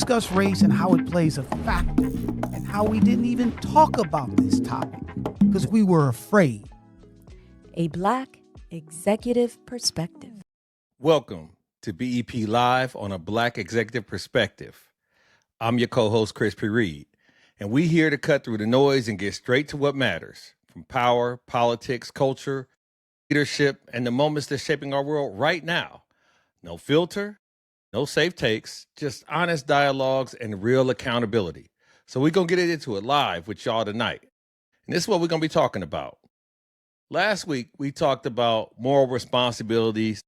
discuss race and how it plays a factor, and how we didn't even talk about this topic because we were afraid. A Black Executive Perspective. Welcome to BEP Live on a Black Executive Perspective. I'm your co-host, Chris P, and we here to cut through the noise and get straight to what matters, from power, politics, culture, leadership, and the moments that's shaping our world right now. No filter, no safe takes, just honest dialogues and real accountability. So we're going to get into it live with y'all tonight. And this is what we're going to be talking about. Last week, we talked about moral responsibilities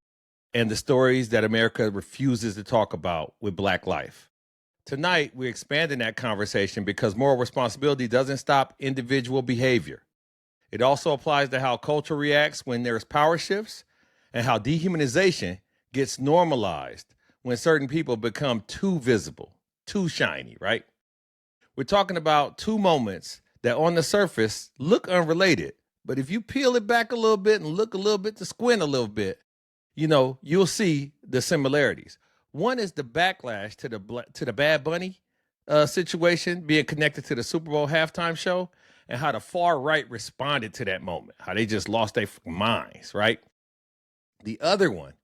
and the stories that America refuses to talk about with Black life. Tonight, we're expanding that conversation because moral responsibility doesn't stop individual behavior. It also applies to how culture reacts when there's power shifts and how dehumanization gets normalized when certain people become too visible, too shiny, right? We're talking about two moments that on the surface look unrelated, but if you peel it back a little bit and look a little bit to squint a little bit, you'll see the similarities. One is the backlash to the Bad Bunny situation being connected to the Super Bowl halftime show and how the far right responded to that moment, how they just lost their minds, right? The other one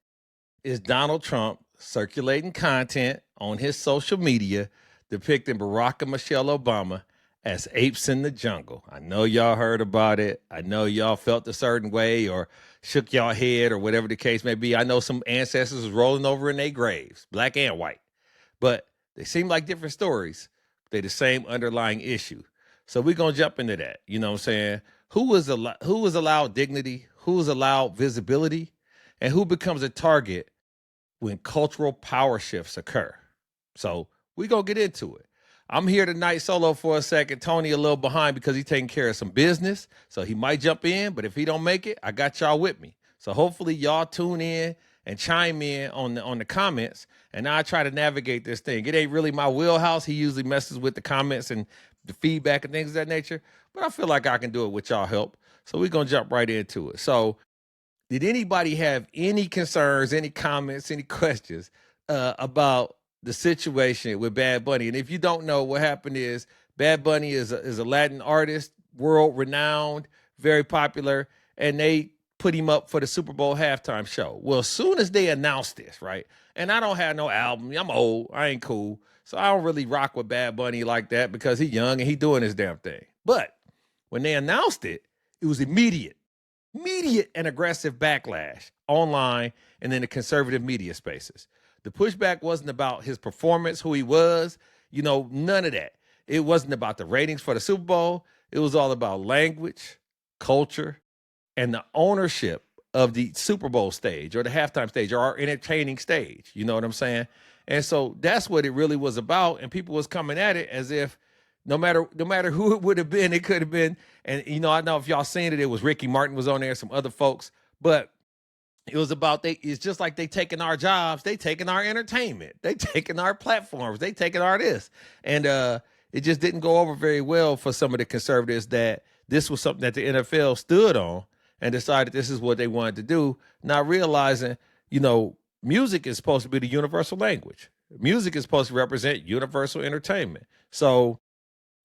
is Donald Trump circulating content on his social media depicting Barack and Michelle Obama as apes in the jungle. I know y'all heard about it. I know y'all felt a certain way or shook y'all head or whatever the case may be. I know some ancestors was rolling over in their graves, black and white. But they seem like different stories. They're the same underlying issue. So we're going to jump into that. You know what I'm saying? Who was allowed dignity? Who was allowed visibility? And who becomes a target when cultural power shifts occur? So we're going to get into it. I'm here tonight solo for a second. Tony a little behind because he's taking care of some business. So he might jump in, but if he don't make it, I got y'all with me. So hopefully y'all tune in and chime in on the comments. And I try to navigate this thing. It ain't really my wheelhouse. He usually messes with the comments and the feedback and things of that nature. But I feel like I can do it with y'all help. So we're going to jump right into it. So did anybody have any concerns, any comments, any questions about the situation with Bad Bunny? And if you don't know, what happened is Bad Bunny is a Latin artist, world renowned, very popular, and they put him up for the Super Bowl halftime show. Well, as soon as they announced this, right? And I don't have no album. I'm old. I ain't cool. So I don't really rock with Bad Bunny like that because he's young and he doing his damn thing. But when they announced it, it was immediate and aggressive backlash online and in the conservative media spaces. The pushback wasn't about his performance, who he was, none of that. It wasn't about the ratings for the Super Bowl. It was all about language, culture, and the ownership of the Super Bowl stage or the halftime stage or our entertaining stage. You know what I'm saying? And so that's what it really was about. And people was coming at it as if no matter who it would have been, it could have been. And, I know if y'all seen it, it was Ricky Martin was on there, some other folks, but it was about it's just like they taking our jobs, they taking our entertainment, they taking our platforms, they taking our this. And it just didn't go over very well for some of the conservatives that this was something that the NFL stood on and decided this is what they wanted to do, not realizing, music is supposed to be the universal language. Music is supposed to represent universal entertainment. So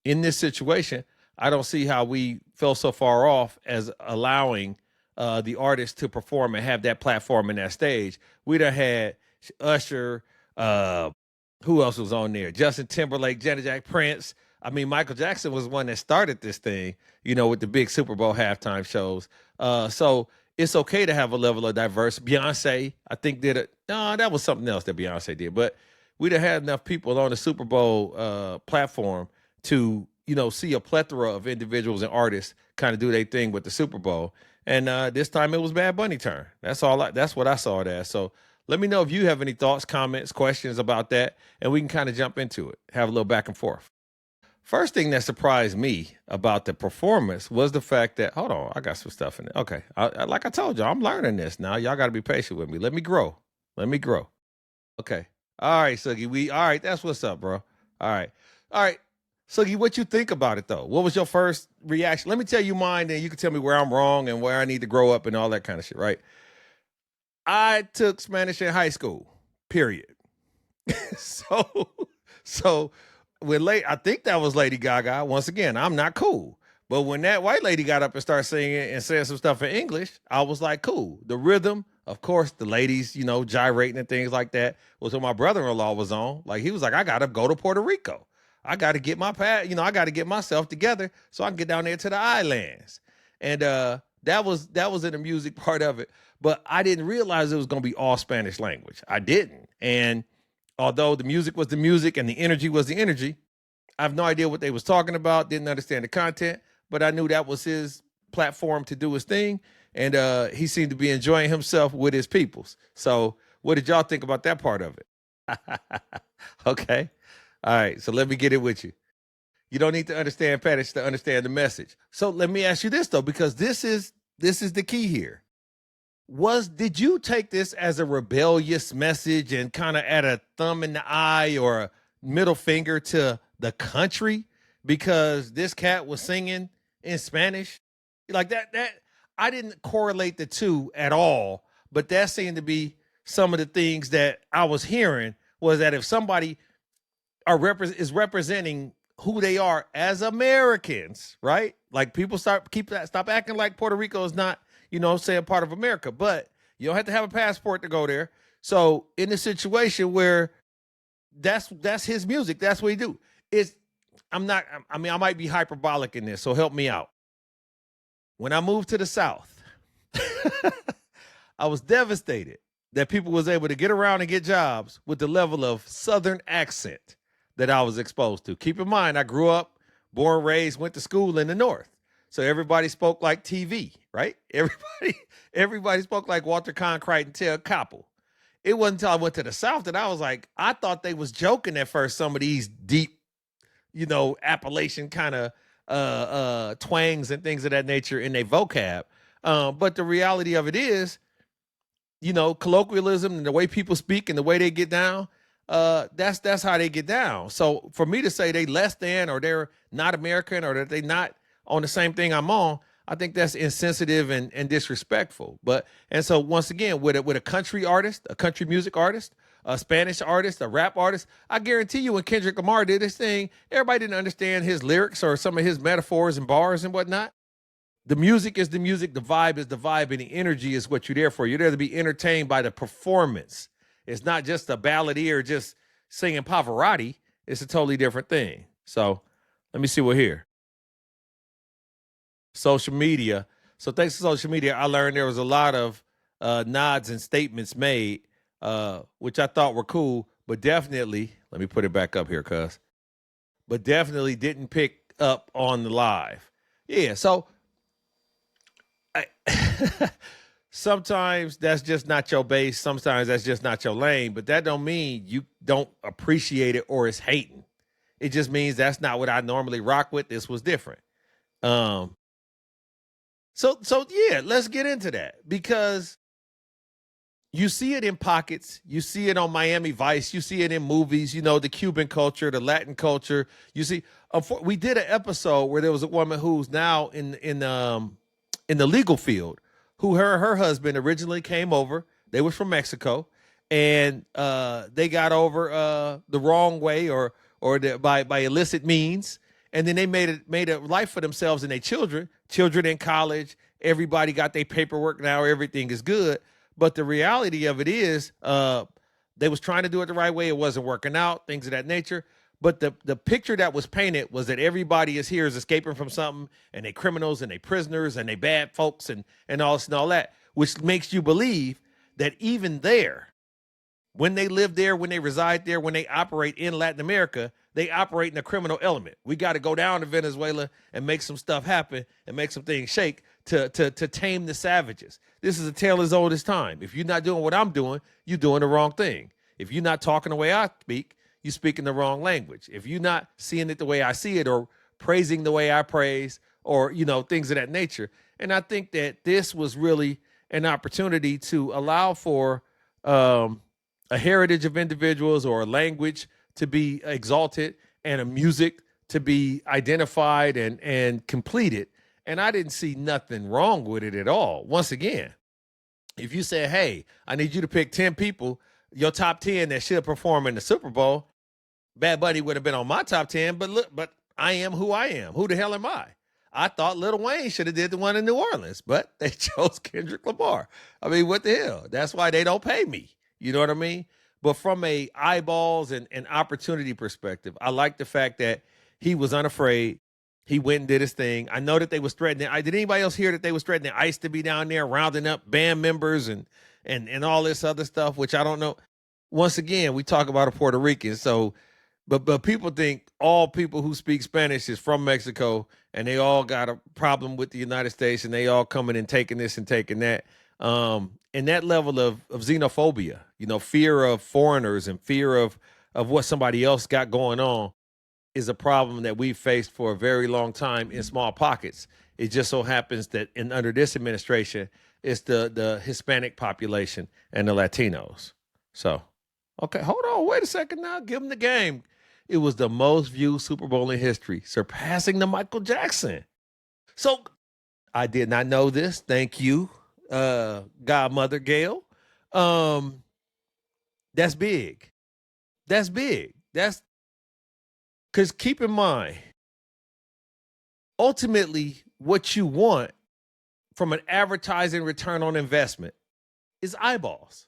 in this situation, I don't see how we fell so far off as allowing the artist to perform and have that platform and that stage. We'd have had Usher, who else was on there? Justin Timberlake, Janet Jackson, Prince. I mean, Michael Jackson was one that started this thing, with the big Super Bowl halftime shows. So it's okay to have a level of diverse. Beyonce, I think that was something else that Beyonce did. But we'd have had enough people on the Super Bowl platform to, see a plethora of individuals and artists kind of do their thing with the Super Bowl. And this time it was Bad Bunny turn. That's what I saw it as. So let me know if you have any thoughts, comments, questions about that, and we can kind of jump into it, have a little back and forth. First thing that surprised me about the performance was the fact that, hold on, I got some stuff in it. Okay, like I told y'all, I'm learning this now. Y'all got to be patient with me. Let me grow. Okay. All right, Sugi. All right, that's what's up, bro. All right. Sugi, what you think about it, though? What was your first reaction? Let me tell you mine, and you can tell me where I'm wrong and where I need to grow up and all that kind of shit, right? I took Spanish in high school, period. So So I think that was Lady Gaga. Once again, I'm not cool. But when that white lady got up and started singing and saying some stuff in English, I was like, cool. The rhythm, of course, the ladies, gyrating and things like that was what my brother-in-law was on. Like, he was like, I got to go to Puerto Rico. I got to get I got to get myself together so I can get down there to the islands. And that was in the music part of it. But I didn't realize it was going to be all Spanish language. I didn't. And although the music was the music and the energy was the energy, I have no idea what they was talking about, didn't understand the content, but I knew that was his platform to do his thing. And he seemed to be enjoying himself with his peoples. So what did y'all think about that part of it? Okay. All right. So let me get it with you. You don't need to understand Spanish to understand the message. So let me ask you this, though, because this is the key here. Did you take this as a rebellious message and kind of add a thumb in the eye or a middle finger to the country because this cat was singing in Spanish? Like that I didn't correlate the two at all, but that seemed to be some of the things that I was hearing was that if somebody is representing who they are as Americans, right? Like people stop acting like Puerto Rico is not, saying part of America, but you don't have to have a passport to go there. So in a situation where that's his music, that's what he do. I might be hyperbolic in this, so help me out. When I moved to the South, I was devastated that people was able to get around and get jobs with the level of Southern accent that I was exposed to. Keep in mind, I grew up, born, raised, went to school in the North. So everybody spoke like TV, right? Everybody spoke like Walter Cronkite and Ted Koppel. It wasn't until I went to the South that I was like, I thought they was joking at first, some of these deep, Appalachian kind of twangs and things of that nature in their vocab. But the reality of it is, colloquialism and the way people speak and the way they get down, that's how they get down. So for me to say they less than or they're not American or that they not on the same thing I'm on, I think that's insensitive and disrespectful. And so once again, with a country artist, a country music artist, a Spanish artist, a rap artist, I guarantee you when Kendrick Lamar did this thing, everybody didn't understand his lyrics or some of his metaphors and bars and whatnot. The music is the music, the vibe is the vibe, and the energy is what you're there for. You're there to be entertained by the performance. It's not just a balladeer just singing Pavarotti. It's a totally different thing. So let me see what here. Social media. So thanks to social media, I learned there was a lot of nods and statements made, which I thought were cool, but definitely, let me put it back up here, but definitely didn't pick up on the live. Yeah, so sometimes that's just not your base. Sometimes that's just not your lane, but that don't mean you don't appreciate it or it's hating. It just means that's not what I normally rock with. This was different. So yeah, let's get into that because you see it in pockets. You see it on Miami Vice. You see it in movies, the Cuban culture, the Latin culture. You see, we did an episode where there was a woman who's now in the legal field, who her husband originally came over. They were from Mexico, and they got over the wrong way or by illicit means. And then they made a life for themselves and their children in college. Everybody got their paperwork now. Everything is good. But the reality of it is they was trying to do it the right way. It wasn't working out, things of that nature. But the picture that was painted was that everybody is escaping from something, and they criminals and they prisoners and they bad folks and all this and all that, which makes you believe that even there, when they live there, when they reside there, when they operate in Latin America, they operate in a criminal element. We got to go down to Venezuela and make some stuff happen and make some things shake to tame the savages. This is a tale as old as time. If you're not doing what I'm doing, you're doing the wrong thing. If you're not talking the way I speak, you're speaking the wrong language. If you're not seeing it the way I see it or praising the way I praise or, things of that nature. And I think that this was really an opportunity to allow for a heritage of individuals or a language to be exalted and a music to be identified and completed. And I didn't see nothing wrong with it at all. Once again, if you say, hey, I need you to pick 10 people, your top 10 that should perform in the Super Bowl, Bad Bunny would have been on my top 10, but look, but I am who I am. Who the hell am I? I thought Lil Wayne should have did the one in New Orleans, but they chose Kendrick Lamar. I mean, what the hell? That's why they don't pay me. You know what I mean? But from a eyeballs and opportunity perspective, I like the fact that he was unafraid. He went and did his thing. I know that they was threatening. Did anybody else hear that they was threatening ICE to be down there rounding up band members and all this other stuff, which I don't know. Once again, we talk about a Puerto Rican, so but people think all people who speak Spanish is from Mexico and they all got a problem with the United States and they all coming and taking this and taking that. And that level of xenophobia, fear of foreigners and fear of what somebody else got going on is a problem that we've faced for a very long time in small pockets. It just so happens that under this administration, it's the Hispanic population and the Latinos. So, okay, hold on, wait a second now. Give them the game. It was the most viewed Super Bowl in history, surpassing the Michael Jackson. So I did not know this. Thank you, Godmother Gail. That's big. That's big. That's because keep in mind, ultimately, what you want from an advertising return on investment is eyeballs.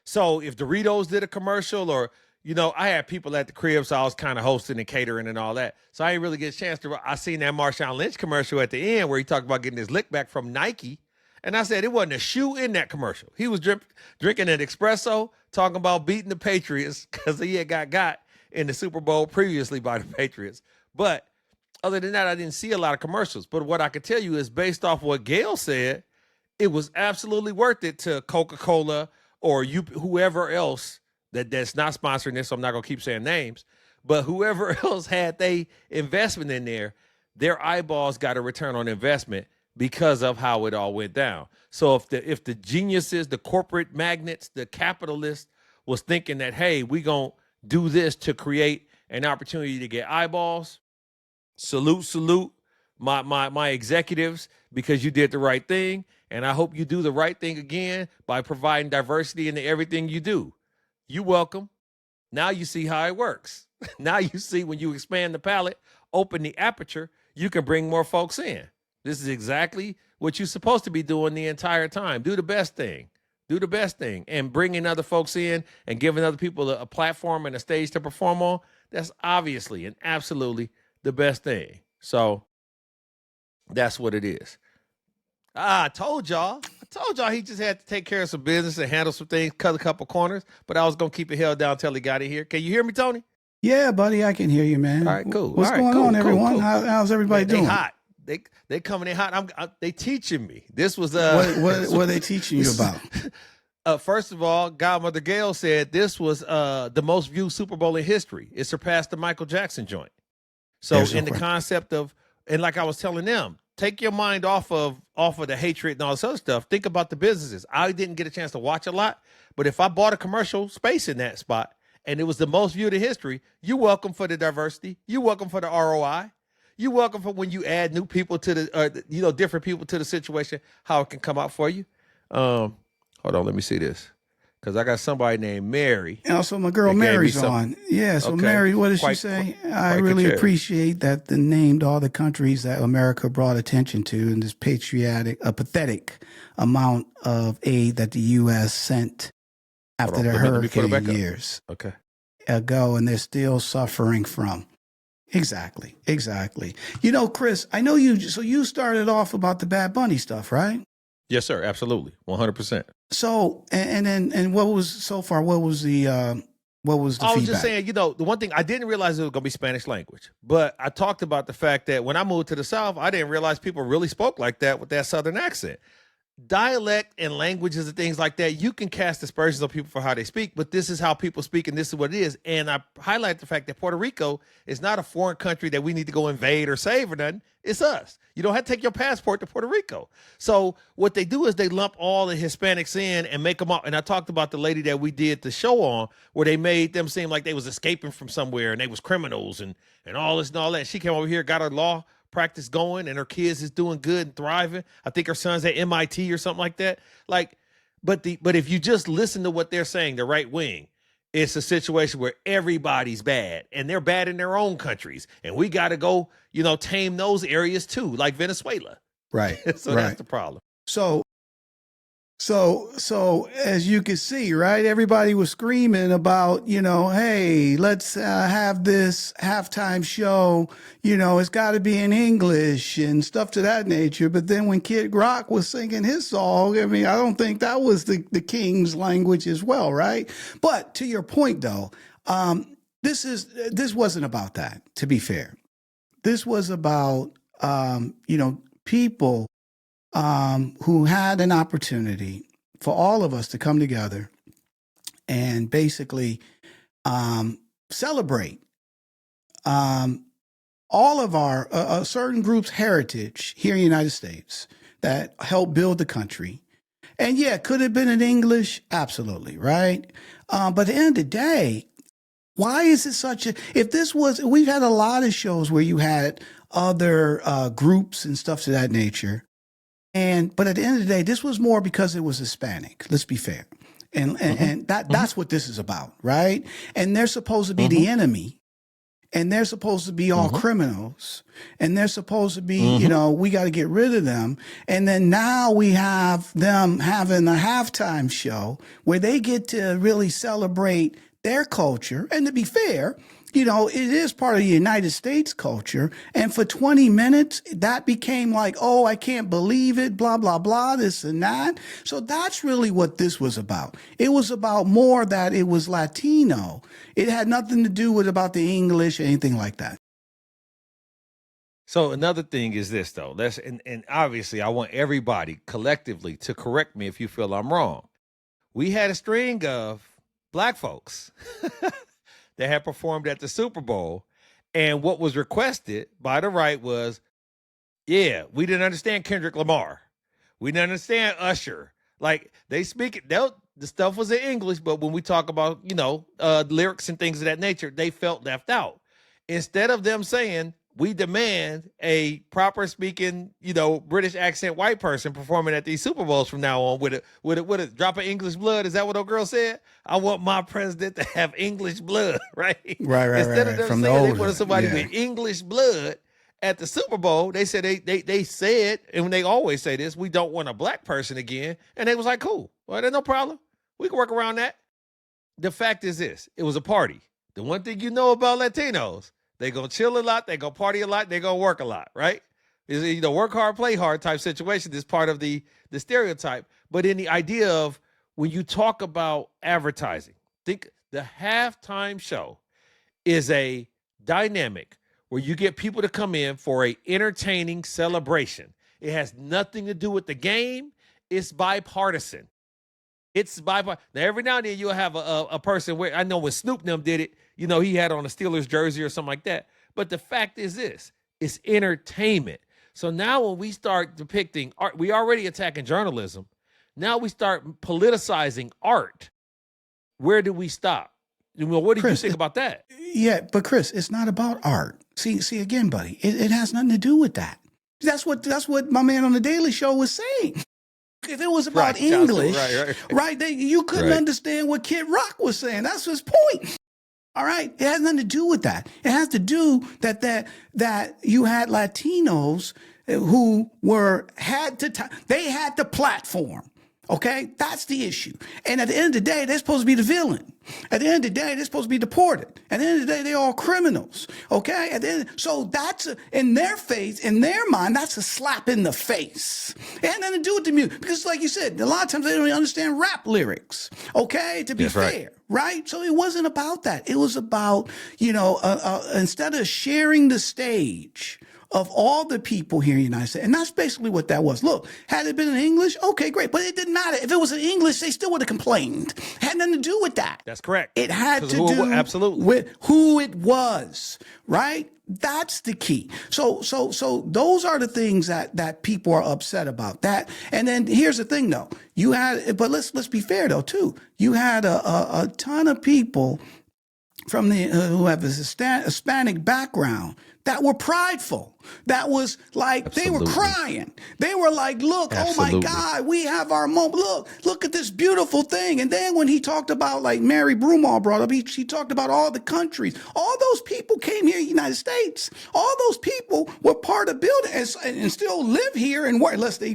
So if Doritos did a commercial or, I had people at the crib, so I was kind of hosting and catering and all that. So I didn't really get a chance to, I seen that Marshawn Lynch commercial at the end where he talked about getting his lick back from Nike. And I said, it wasn't a shoe in that commercial. He was drinking an espresso, talking about beating the Patriots because he had got in the Super Bowl previously by the Patriots. But other than that, I didn't see a lot of commercials. But what I could tell you is based off what Gail said, it was absolutely worth it to Coca-Cola or whoever else that's not sponsoring this, so I'm not going to keep saying names, but whoever else had they investment in there, their eyeballs got a return on investment because of how it all went down. So if the geniuses, the corporate magnates, the capitalists was thinking that, hey, we going to do this to create an opportunity to get eyeballs, salute my executives because you did the right thing. And I hope you do the right thing again by providing diversity into everything you do. You welcome. Now you see how it works. Now you see when you expand the palette, open the aperture, you can bring more folks in. This is exactly what you're supposed to be doing the entire time. Do the best thing. Do the best thing. And bringing other folks in and giving other people a platform and a stage to perform on, that's obviously and absolutely the best thing. So that's what it is. I told y'all he just had to take care of some business and handle some things, cut a couple corners, but I was going to keep it held down until he got in here. Can you hear me, Tony? Yeah, buddy, I can hear you, man. All right, cool. What's going on, everyone? Cool. How's everybody doing? They hot. They coming in hot. They teaching me. This was what are they teaching you about? First of all, Godmother Gail said this was the most viewed Super Bowl in history. It surpassed the Michael Jackson joint. So in the concept of, and like I was telling them, take your mind off of the hatred and all this other stuff. Think about the businesses. I didn't get a chance to watch a lot, but if I bought a commercial space in that spot and it was the most viewed in history, you're welcome for the diversity. You're welcome for the ROI. You're welcome for when you add new people to the, different people to the situation, how it can come out for you. Hold on, let me see this. Because I got somebody named Mary. And also my girl Mary's on. Yeah, so okay. Mary, what did she say? I really appreciate that they named all the countries that America brought attention to in this pathetic amount of aid that the U.S. sent after the hurricane years ago, and they're still suffering from. Exactly. Chris, I know you started off about the Bad Bunny stuff, right? Yes, sir. Absolutely. 100%. So, and what was so far? What was the feedback? I was just saying, the one thing I didn't realize it was going to be Spanish language, but I talked about the fact that when I moved to the South, I didn't realize people really spoke like that with that Southern accent. Dialect and languages and things like that, you can cast aspersions on people for how they speak, but this is how people speak and this is what it is. And I highlight the fact that Puerto Rico is not a foreign country that we need to go invade or save or nothing. It's us. You don't have to take your passport to Puerto Rico. So what they do is they lump all the Hispanics in and make them all. And I talked about the lady that we did the show on where they made them seem like they was escaping from somewhere and they was criminals and all this and all that. She came over here, got her law practice going, and her kids is doing good and thriving. I think her son's at MIT or something like that. But if you just listen to what they're saying, the right wing, it's a situation where everybody's bad and they're bad in their own countries. And we got to go, tame those areas too, like Venezuela. Right. So that's the problem. So as you can see, right, everybody was screaming about, hey, let's have this halftime show, it's got to be in English and stuff to that nature. But then when Kid Rock was singing his song, I mean, I don't think that was the king's language as well, right? But to your point, though, this wasn't about that, to be fair. This was about, people who had an opportunity for all of us to come together and basically celebrate all of our a certain group's heritage here in the United States that helped build the country. And yeah, could it have been in English? Absolutely, right? But at the end of the day, why is it we've had a lot of shows where you had other groups and stuff to that nature. But at the end of the day, this was more because it was Hispanic. Let's be fair. And that's what this is about, right? And they're supposed to be the enemy. And they're supposed to be all criminals. And they're supposed to be, we got to get rid of them. And then now we have them having a halftime show where they get to really celebrate their culture. And to be fair, it is part of the United States culture. And for 20 minutes, that became like, oh, I can't believe it, blah, blah, blah, this and that. So that's really what this was about. It was about more that it was Latino. It had nothing to do with about the English or anything like that. So another thing is this, though. And obviously, I want everybody collectively to correct me if you feel I'm wrong. We had a string of black folks that had performed at the Super Bowl. And what was requested by the right was, we didn't understand Kendrick Lamar. We didn't understand Usher. Like, they speak it, the stuff was in English, but when we talk about, lyrics and things of that nature, they felt left out. Instead of them saying, we demand a proper speaking, British accent white person performing at these Super Bowls from now on with a drop of English blood. Is that what old girl said? I want my president to have English blood, right? Right. Instead of them from saying they wanted somebody with English blood at the Super Bowl, they said they said, and they always say this, we don't want a black person again. And they was like, cool. Well, there's no problem. We can work around that. The fact is this, it was a party. The one thing you know about Latinos, they gonna chill a lot, they gonna party a lot, they gonna work a lot, right? It's work hard, play hard type situation is part of the stereotype. But in the idea of when you talk about advertising, think the halftime show is a dynamic where you get people to come in for a entertaining celebration. It has nothing to do with the game. It's bipartisan. It's bipartisan. Now, every now and then you'll have a person where, I know when Snoop and them did it, he had on a Steelers jersey or something like that. But the fact is this, it's entertainment. So now when we start depicting art, we already attacking journalism. Now we start politicizing art. Where do we stop? What do you think about that? Yeah, but Chris, it's not about art. See again, buddy, it has nothing to do with that. That's what my man on the Daily Show was saying. If it was about English, you couldn't understand what Kid Rock was saying. That's his point. All right, it has nothing to do with that. It has to do that you had Latinos who had the platform. Okay, that's the issue. And at the end of the day, they're supposed to be the villain. At the end of the day, they're supposed to be deported. At the end of the day, they're all criminals. Okay, so that's in their face, in their mind, that's a slap in the face. It had nothing to do with the music because, like you said, a lot of times they don't even understand rap lyrics. Okay, to be fair, right? So it wasn't about that. It was about instead of sharing the stage of all the people here in the United States. And that's basically what that was. Look, had it been in English, okay, great. But it didn't matter. If it was in English, they still would have complained. It had nothing to do with that. That's correct. It had to do with who it was, right? That's the key. So those are the things that people are upset about. That, and then here's the thing though. But let's be fair though too. You had a ton of people from who have a Hispanic background that were prideful. That was like, they were crying. They were like, look, oh my God, we have our moment. Look at this beautiful thing. And then when he talked about, like Mary Broomall brought up, he talked about all the countries. All those people came here in the United States. All those people were part of building and still live here and work, unless they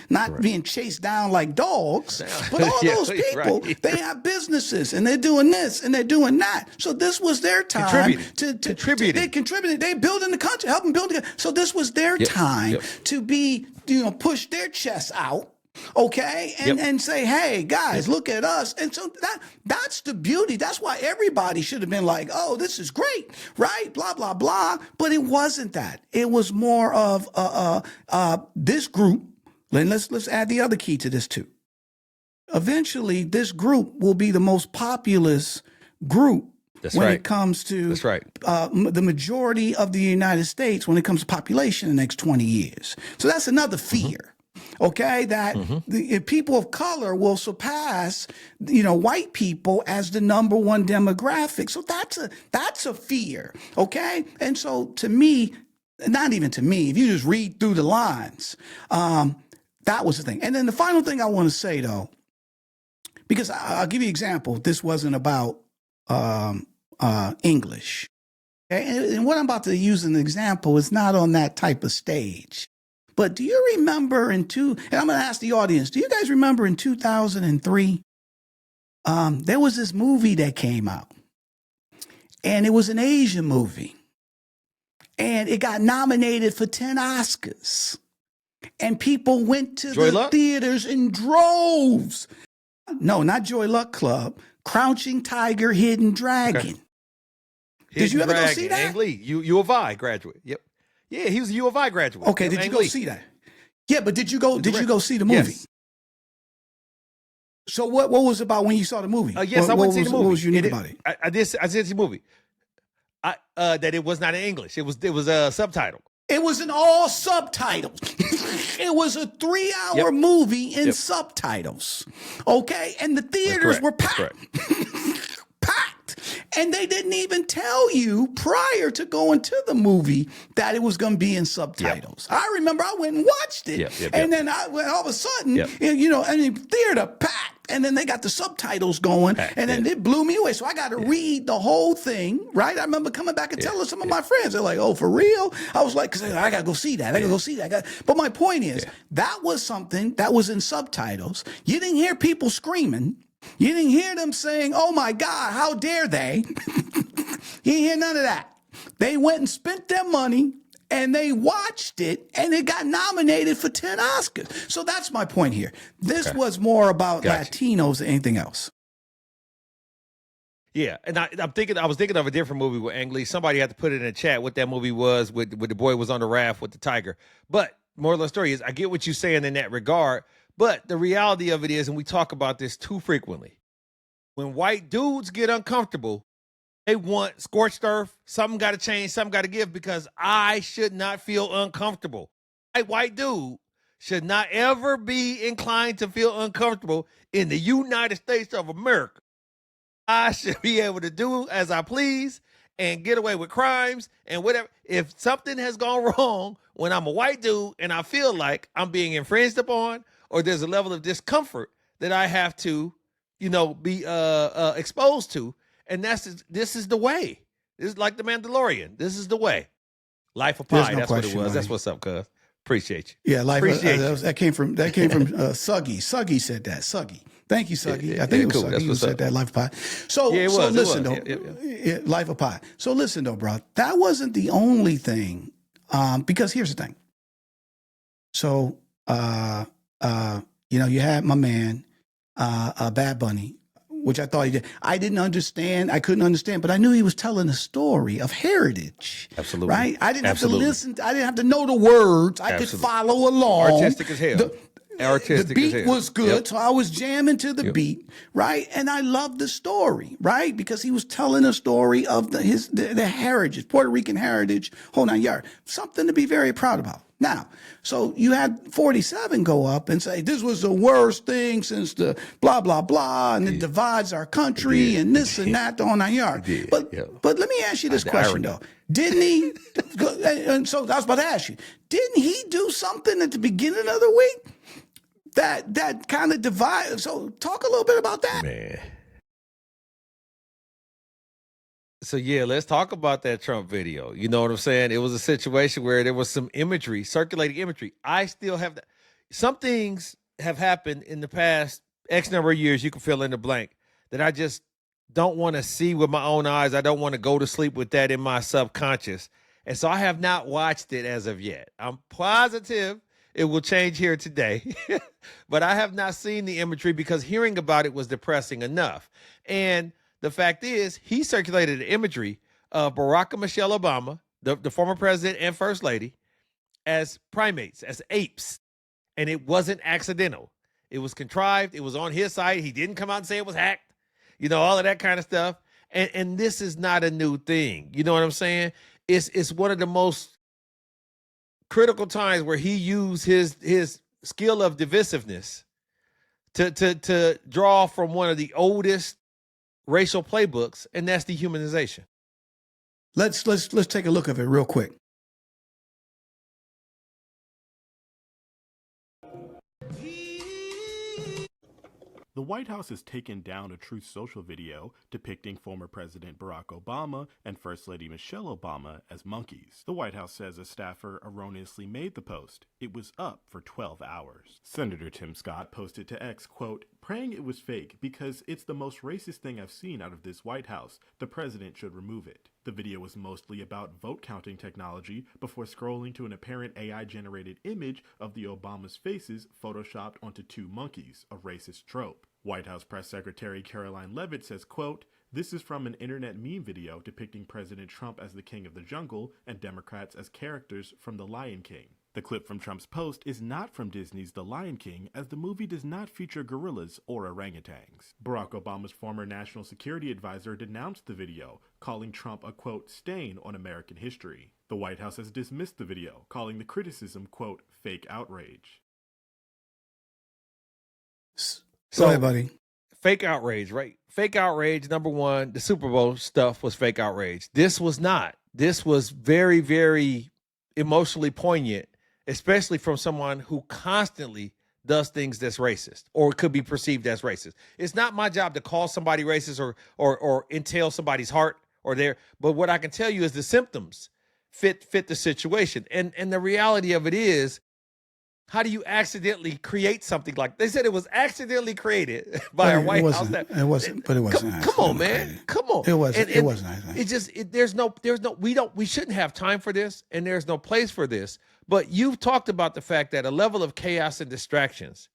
not being chased down like dogs. But all those people, they have businesses and they're doing this and they're doing that. So this was their time to they contributed. They building the country, helping build the country. So this was their time to be, push their chests out, okay, and say, hey, guys, look at us. And so that's the beauty. That's why everybody should have been like, oh, this is great, right? Blah, blah, blah. But it wasn't that. It was more of this group. And let's add the other key to this too. Eventually, this group will be the most populous group it comes to the majority of the United States when it comes to population in the next 20 years. So that's another fear, okay, that the people of color will surpass, white people as the number one demographic. So that's a fear, okay? And so to me, not even to me, if you just read through the lines, that was the thing. And then the final thing I want to say, though, because I'll give you an example. This wasn't about English. Okay? And what I'm about to use as an example is not on that type of stage. But do you remember and I'm going to ask the audience, do you guys remember in 2003, there was this movie that came out, and it was an Asian movie, and it got nominated for 10 Oscars, and people went to the theaters in droves. No, not Joy Luck Club. Crouching Tiger, Hidden Dragon. Okay. Did you ever go see that? Ang Lee, U of I graduate. Yep. Yeah, he was a U of I graduate. Okay, did you go see that? Yeah, but did you go see the movie? Yes. So what was it about when you saw the movie? Yes, I went to see the movie. What was unique about it? I did see the movie. That it was not in English. It was subtitled. It was in all subtitles. It was a 3-hour movie in subtitles. Okay? And the theaters were packed. Packed. And they didn't even tell you prior to going to the movie that it was going to be in subtitles. I remember I went and watched it. And then all of a sudden, and the theater packed. And then they got the subtitles going, and then it blew me away. So I got to read the whole thing, right? I remember coming back and telling some of my friends, they're like, oh, for real? I was like, because I got to go see that. I got to go see that. But my point is, that was something that was in subtitles. You didn't hear people screaming. You didn't hear them saying, oh, my God, how dare they? You didn't hear none of that. They went and spent their money, and they watched it, and it got nominated for 10 Oscars. So that's my point here. This was more about Latinos than anything else. Yeah, and I was thinking of a different movie with Ang Lee. Somebody had to put it in the chat what that movie was with the boy was on the raft with the tiger. But moral of the story is, I get what you're saying in that regard, but the reality of it is, and we talk about this too frequently, when white dudes get uncomfortable, they want scorched earth. Something got to change. Something got to give, because I should not feel uncomfortable. A white dude should not ever be inclined to feel uncomfortable in the United States of America. I should be able to do as I please and get away with crimes and whatever. If something has gone wrong when I'm a white dude and I feel like I'm being infringed upon, or there's a level of discomfort that I have to, be exposed to, and this is the way. This is like the Mandalorian. This is the way. Life of Pi. That's what it was. That's what's up, cuz. Appreciate you. Yeah, that came from Suggy. Suggy said that. Suggy. Thank you, Suggy. I think it was Suggy who said that. Life of Pi. So listen though. Life of Pi. So listen though, bro. That wasn't the only thing. Because here's the thing. So you had my man, Bad Bunny, which I thought he did. I didn't understand. I couldn't understand, but I knew he was telling a story of heritage. Absolutely. Right? I didn't have to listen. I didn't have to know the words. I could follow along. Artistic as hell. Artistic the beat as hell. was good, so I was jamming to the beat, right? And I loved the story, right? Because he was telling a story of the heritage, Puerto Rican heritage, whole nine yards. Something to be very proud about. Now, so you had 47 go up and say, this was the worst thing since the blah, blah, blah, and it divides our country and this and that, the whole nine yards. But let me ask you this question, though. Didn't he, and so I was about to ask you, didn't he do something at the beginning of the week that kind of divide? So talk a little bit about that. Man. So yeah, let's talk about that Trump video. You know what I'm saying? It was a situation where there was some imagery, circulating imagery. I still have that. Some things have happened in the past X number of years, you can fill in the blank, that I just don't want to see with my own eyes. I don't want to go to sleep with that in my subconscious. And so I have not watched it as of yet. I'm positive it will change here today, but I have not seen the imagery because hearing about it was depressing enough. And the fact is, he circulated the imagery of Barack and Michelle Obama, the former president and first lady, as primates, as apes. And it wasn't accidental. It was contrived. It was on his side. He didn't come out and say it was hacked. You know, all of that kind of stuff. And this is not a new thing. You know what I'm saying? It's one of the most critical times where he used his skill of divisiveness to draw from one of the oldest racial playbooks, and that's dehumanization. Let's take a look at it real quick. The White House has taken down a Truth Social video depicting former President Barack Obama and First Lady Michelle Obama as monkeys. The White House says a staffer erroneously made the post. It was up for 12 hours. Senator Tim Scott posted to X, quote, "Praying it was fake because it's the most racist thing I've seen out of this White House. The president should remove it." The video was mostly about vote counting technology before scrolling to an apparent AI-generated image of the Obama's faces photoshopped onto two monkeys, a racist trope. White House Press Secretary Caroline Leavitt says, quote, "This is from an internet meme video depicting President Trump as the king of the jungle and Democrats as characters from The Lion King." The clip from Trump's post is not from Disney's The Lion King, as the movie does not feature gorillas or orangutans. Barack Obama's former national security advisor denounced the video, calling Trump a, quote, "stain on American history." The White House has dismissed the video, calling the criticism, quote, "fake outrage." So, go ahead, buddy. Fake outrage, right? Fake outrage, number one, the Super Bowl stuff was fake outrage. This was not. This was very, very emotionally poignant, especially from someone who constantly does things that's racist or could be perceived as racist. It's not my job to call somebody racist or entail somebody's heart or their, but what I can tell you is the symptoms fit the situation. And the reality of it is, how do you accidentally create something like they said it was accidentally created by a White House? It wasn't. Come on, man. Created. Come on. It wasn't. It wasn't. It just we shouldn't have time for this, and there's no place for this. But you've talked about the fact that a level of chaos and distractions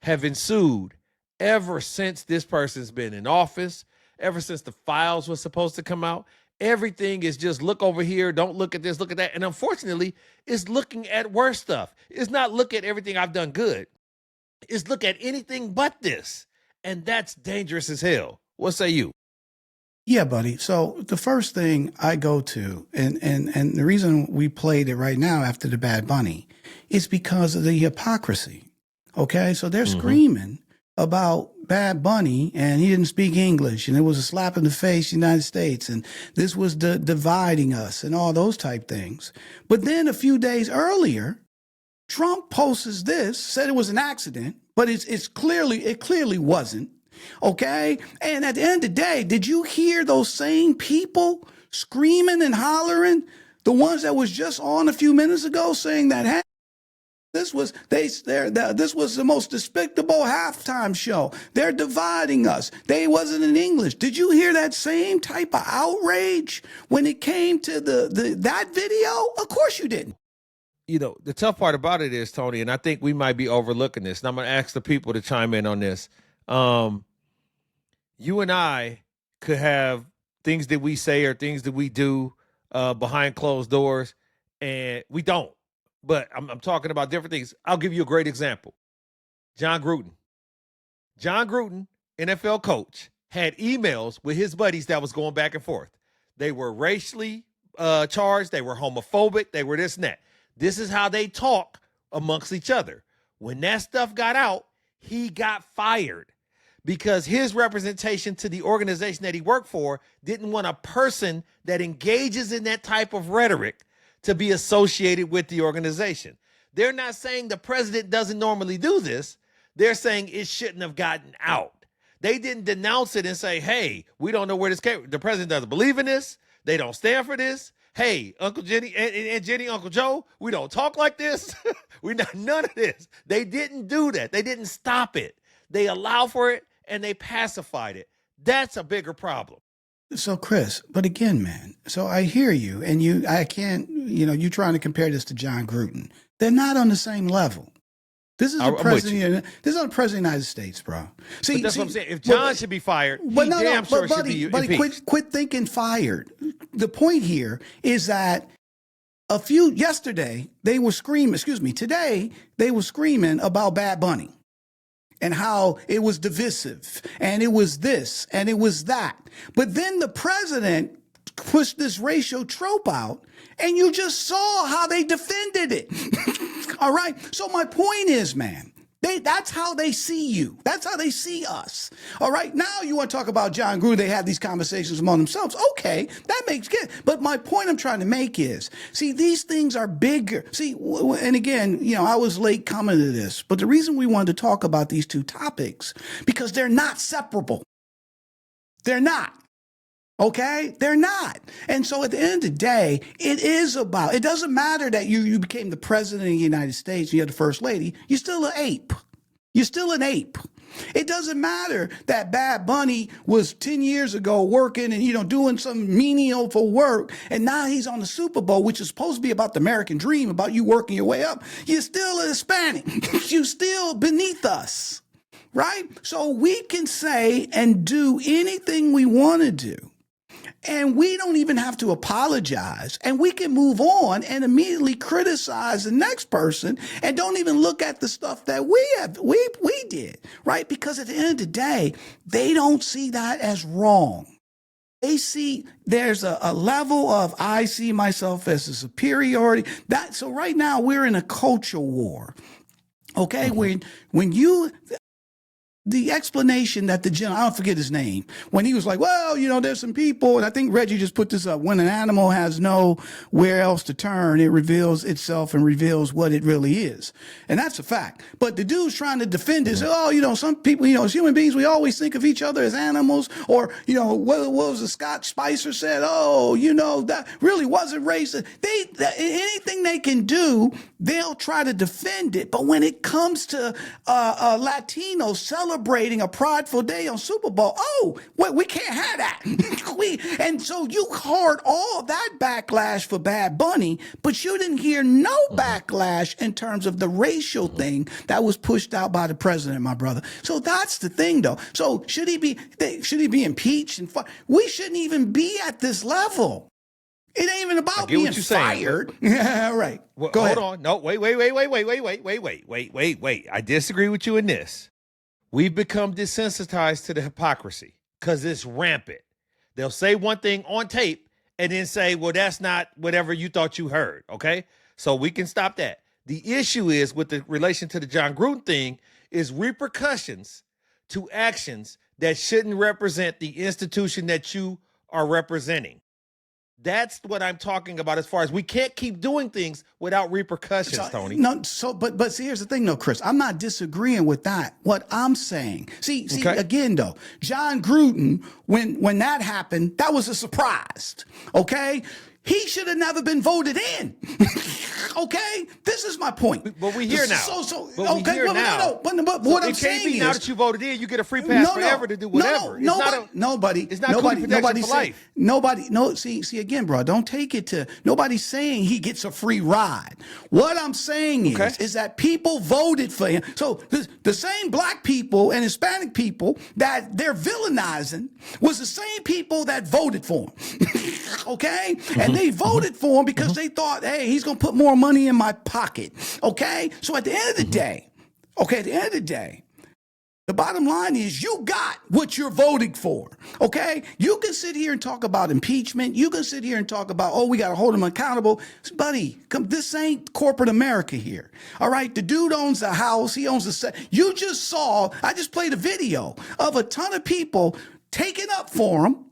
have ensued ever since this person's been in office, ever since the files were supposed to come out. Everything is just look over here, don't look at this, look at that. And unfortunately, it's looking at worse stuff. It's not look at everything I've done good. It's look at anything but this. And that's dangerous as hell. What say you? Yeah, buddy. So the first thing I go to, and the reason we played it right now after the Bad Bunny is because of the hypocrisy. Okay, so they're screaming about Bad Bunny and he didn't speak English and it was a slap in the face, United States, and this was dividing us and all those type things. But then a few days earlier, Trump posts this, said it was an accident, but it clearly wasn't. Okay. And at the end of the day, did you hear those same people screaming and hollering? The ones that was just on a few minutes ago saying that, hey, this was the most despicable halftime show. They're dividing us. They wasn't in English. Did you hear that same type of outrage when it came to that video? Of course you didn't. You know, the tough part about it is, Tony, and I think we might be overlooking this, and I'm going to ask the people to chime in on this. You and I could have things that we say or things that we do behind closed doors, and we don't. But I'm talking about different things. I'll give you a great example. John Gruden. John Gruden, NFL coach, had emails with his buddies that was going back and forth. They were racially charged. They were homophobic. They were this and that. This is how they talk amongst each other. When that stuff got out, he got fired because his representation to the organization that he worked for didn't want a person that engages in that type of rhetoric to be associated with the organization. They're not saying the president doesn't normally do this. They're saying it shouldn't have gotten out. They didn't denounce it and say, hey, we don't know where this came. The president doesn't believe in this. They don't stand for this. Hey, Uncle Jenny and Jenny, Uncle Joe, we don't talk like this. We not none of this. They didn't do that. They didn't stop it. They allowed for it and they pacified it. That's a bigger problem. So, Chris, but again, man, so I hear you, and I can't, you're trying to compare this to John Gruden. They're not on the same level. This is the president. This is the president of the United States, bro. See, that's what I'm saying. If John should be fired, he damn sure should be impeached. Quit thinking fired. The point here is that yesterday they were screaming. Today they were screaming about Bad Bunny and how it was divisive and it was this and it was that. But then the president pushed this racial trope out, and you just saw how they defended it. All right. So my point is, man, that's how they see you. That's how they see us. All right. Now you want to talk about John Gruden. They have these conversations among themselves. Okay. That makes good. But my point I'm trying to make is, see, these things are bigger. See, and again, I was late coming to this, but the reason we wanted to talk about these two topics, because they're not separable. They're not. Okay? They're not. And so at the end of the day, it doesn't matter that you became the president of the United States, you had the first lady, you're still an ape. You're still an ape. It doesn't matter that Bad Bunny was 10 years ago working and, doing some menial work, and now he's on the Super Bowl, which is supposed to be about the American dream, about you working your way up. You're still a Hispanic. You're still beneath us, right? So we can say and do anything we want to do. And we don't even have to apologize, and we can move on and immediately criticize the next person and don't even look at the stuff that we did, right? Because at the end of the day, they don't see that as wrong. They see there's a level of, I see myself as a superiority. So right now we're in a culture war. Okay. Mm-hmm. The explanation that the general, I don't forget his name, when he was like, well, there's some people, and I think Reggie just put this up, when an animal has nowhere else to turn, it reveals itself and reveals what it really is. And that's a fact. But the dude's trying to defend it. Some people, as human beings, we always think of each other as animals. Or, what was the Scott Spicer said? That really wasn't racist. Anything they can do, they'll try to defend it. But when it comes to Latinos celebrating a prideful day on Super Bowl, we can't have that. And so you heard all that backlash for Bad Bunny, but you didn't hear no backlash in terms of the racial thing that was pushed out by the president, my brother. So that's the thing, though. So should he be impeached? We shouldn't even be at this level. It ain't even about being fired. Yeah, right. Well, Go ahead. Hold on. No, wait. I disagree with you in this. We've become desensitized to the hypocrisy because it's rampant. They'll say one thing on tape and then say, well, that's not whatever you thought you heard. Okay. So we can stop that. The issue is with the relation to the John Gruden thing is repercussions to actions that shouldn't represent the institution that you are representing. That's what I'm talking about as far as we can't keep doing things without repercussions, Tony. No, but see, here's the thing, though, Chris. I'm not disagreeing with that. What I'm saying, see, again, though, John Gruden, when that happened, that was a surprise. Okay. He should have never been voted in. Okay? This is my point. But we're here now. But what I'm saying is, now that you voted in, you get a free pass forever to do whatever. Nobody. See, again, bro, don't take it to, nobody's saying he gets a free ride. What I'm saying is that people voted for him. So the same black people and Hispanic people that they're villainizing was the same people that voted for him. Okay? And they voted for him because they thought, hey, he's going to put more money in my pocket. Okay? So at the end of the day, Okay, at the end of the day, the bottom line is you got what you're voting for, okay? You can sit here and talk about impeachment. You can sit here and talk about, oh, we got to hold them accountable. Buddy, this ain't corporate America here, all right? The dude owns a house. He owns a set. You just saw, I just played a video of a ton of people taking up for him,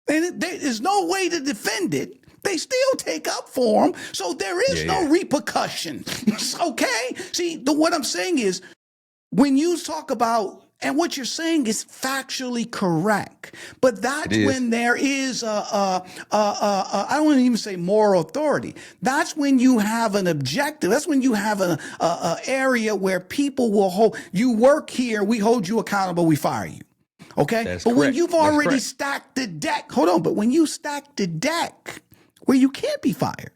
and there's no way to defend it. They still take up for him, so there is no repercussion, okay? See, what I'm saying is, when you talk about, and what you're saying is factually correct, but that's when there is I don't want to even say moral authority. That's when you have an objective. That's when you have an area where people will hold, you work here, we hold you accountable, we fire you. Okay? That's but correct. When you've already stacked the deck, hold on, but when you stack the deck where you can't be fired,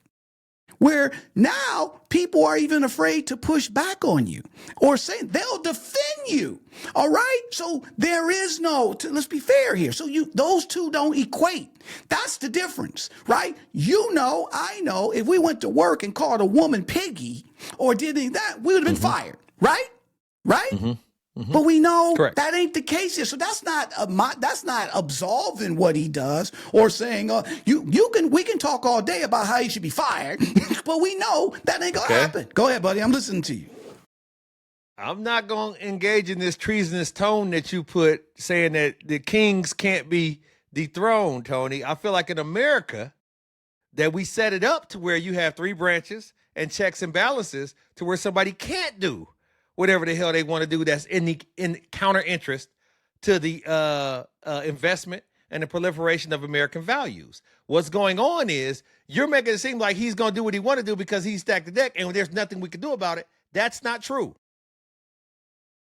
where now people are even afraid to push back on you or say they'll defend you. All right. So there is let's be fair here. So those two don't equate. That's the difference, right? You know, I know if we went to work and called a woman piggy or did any of that, we would have been fired. Right. Right. But we know that ain't the case here. So that's not absolving what he does or saying, we can talk all day about how he should be fired, but we know that ain't gonna happen. Go ahead, buddy. I'm listening to you. I'm not going to engage in this treasonous tone that you put saying that the kings can't be dethroned, Tony. I feel like in America that we set it up to where you have three branches and checks and balances to where somebody can't do whatever the hell they want to do that's in counter interest to the investment and the proliferation of American values. What's going on is you're making it seem like he's going to do what he want to do because he stacked the deck and there's nothing we can do about it. That's not true.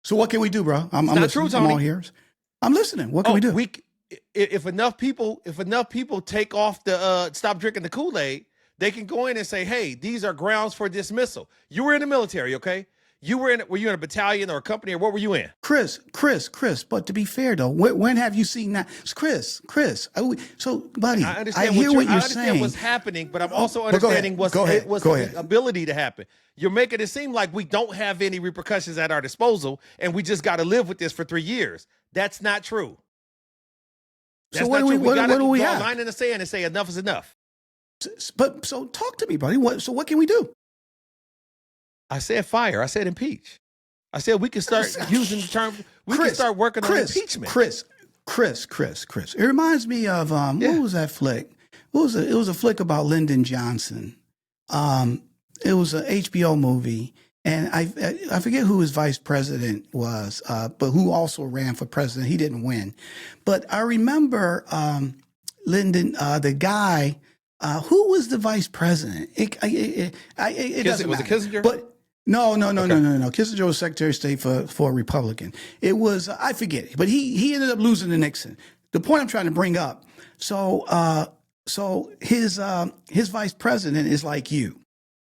So what can we do, bro? I'm not listening. True, Tony. I'm all ears. I'm listening. What can we do? If enough people take off the stop drinking the Kool-Aid, they can go in and say, hey, these are grounds for dismissal. You were in the military, okay? Were you in a battalion or a company, or what were you in? Chris, but to be fair though, when have you seen that? Chris, so buddy, I hear what you're saying. What's happening, but I'm also understanding what's the ability to happen. You're making it seem like we don't have any repercussions at our disposal and we just got to live with this for 3 years. That's not true. So what do we have? Line in the sand and say enough is enough. But so talk to me, buddy. What can we do? I said fire. I said impeach. I said we can start using the term. We can start working on impeachment. Chris. It reminds me of what was that flick? It was a flick about Lyndon Johnson. It was an HBO movie, and I forget who his vice president was, but who also ran for president. He didn't win, but I remember Lyndon, the guy. Who was the vice president? It doesn't matter. Was it Kissinger? But no. Kissinger was Secretary of State for a Republican. It was, I forget it, but he ended up losing to Nixon. The point I'm trying to bring up. So his vice president is like you,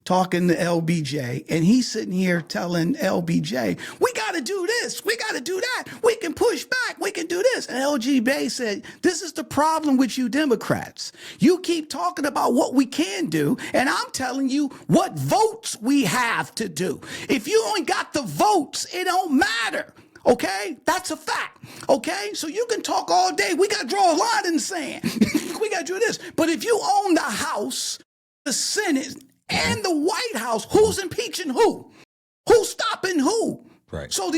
talking to LBJ, and he's sitting here telling LBJ, we got to do this, we got to do that, we can push back, we can do this. And LBJ said, this is the problem with you Democrats. You keep talking about what we can do, and I'm telling you what votes we have to do. If you only got the votes, it don't matter. Okay? That's a fact. Okay? So you can talk all day. We got to draw a line in the sand. We got to do this. But if you own the House, the Senate, and the White House, who's impeaching who? Who's stopping who? Right. So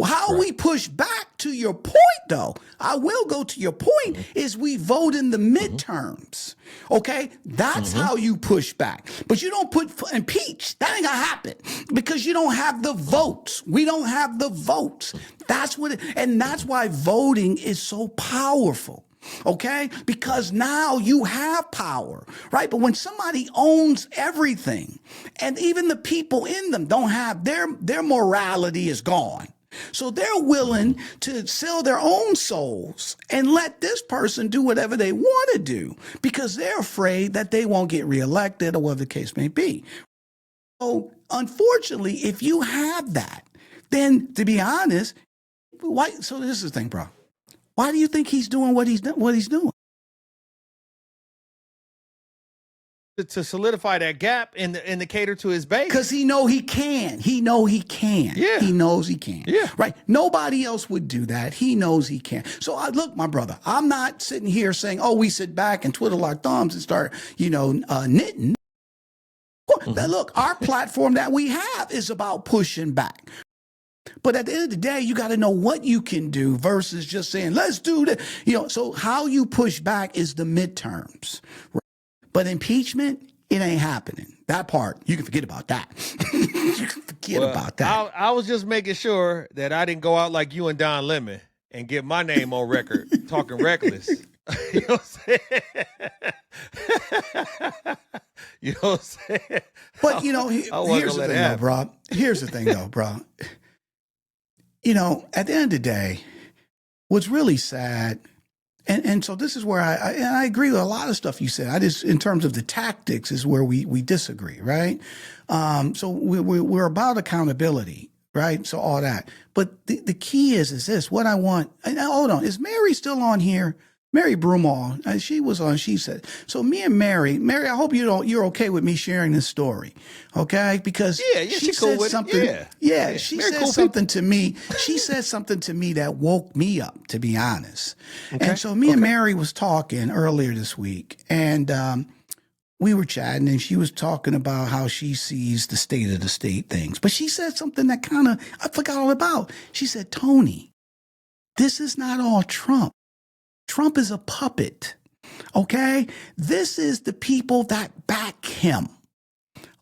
how we push back to your point, though, I will go to your point, is we vote in the midterms. Okay? That's how you push back. But you don't impeach. That ain't gonna happen because you don't have the votes. We don't have the votes. That's why voting is so powerful. Okay? Because now you have power, right? But when somebody owns everything and even the people in them don't have their morality is gone. So they're willing to sell their own souls and let this person do whatever they want to do because they're afraid that they won't get reelected or whatever the case may be. So unfortunately, if you have that, then to be honest, so this is the thing, bro. Why do you think he's doing what he's doing? to solidify that gap and the cater to his base. Because he know he can. He know he can. Yeah. He knows he can. Yeah. Right. Nobody else would do that. He knows he can. So look, my brother, I'm not sitting here saying, oh, we sit back and twiddle our thumbs and start, knitting. Look, our platform that we have is about pushing back. But at the end of the day, you got to know what you can do versus just saying, let's do that. So how you push back is the midterms. Right? But impeachment, it ain't happening. That part, you can forget about that. You can forget about that. I was just making sure that I didn't go out like you and Don Lemon and get my name on record talking reckless. You know what I'm saying? You know what I'm saying? But, here's the thing, though, bro. Here's the thing, though, bro. At the end of the day, what's really sad, and so this is where I agree with a lot of stuff you said. In terms of the tactics, is where we disagree, right? So we're about accountability, right? So all that. But the key is this: what I want. And hold on, is Mary still on here? Mary Broomall, she was on. She said, so me and Mary, I hope you're okay with me sharing this story, okay? Because she said cool something. Yeah, she Mary said cool something to me. She said something to me that woke me up, to be honest. Okay. And so me and Mary was talking earlier this week, and we were chatting, and she was talking about how she sees the state of the state things. But she said something that I forgot all about. She said, Tony, this is not all Trump. Trump is a puppet, okay? This is the people that back him,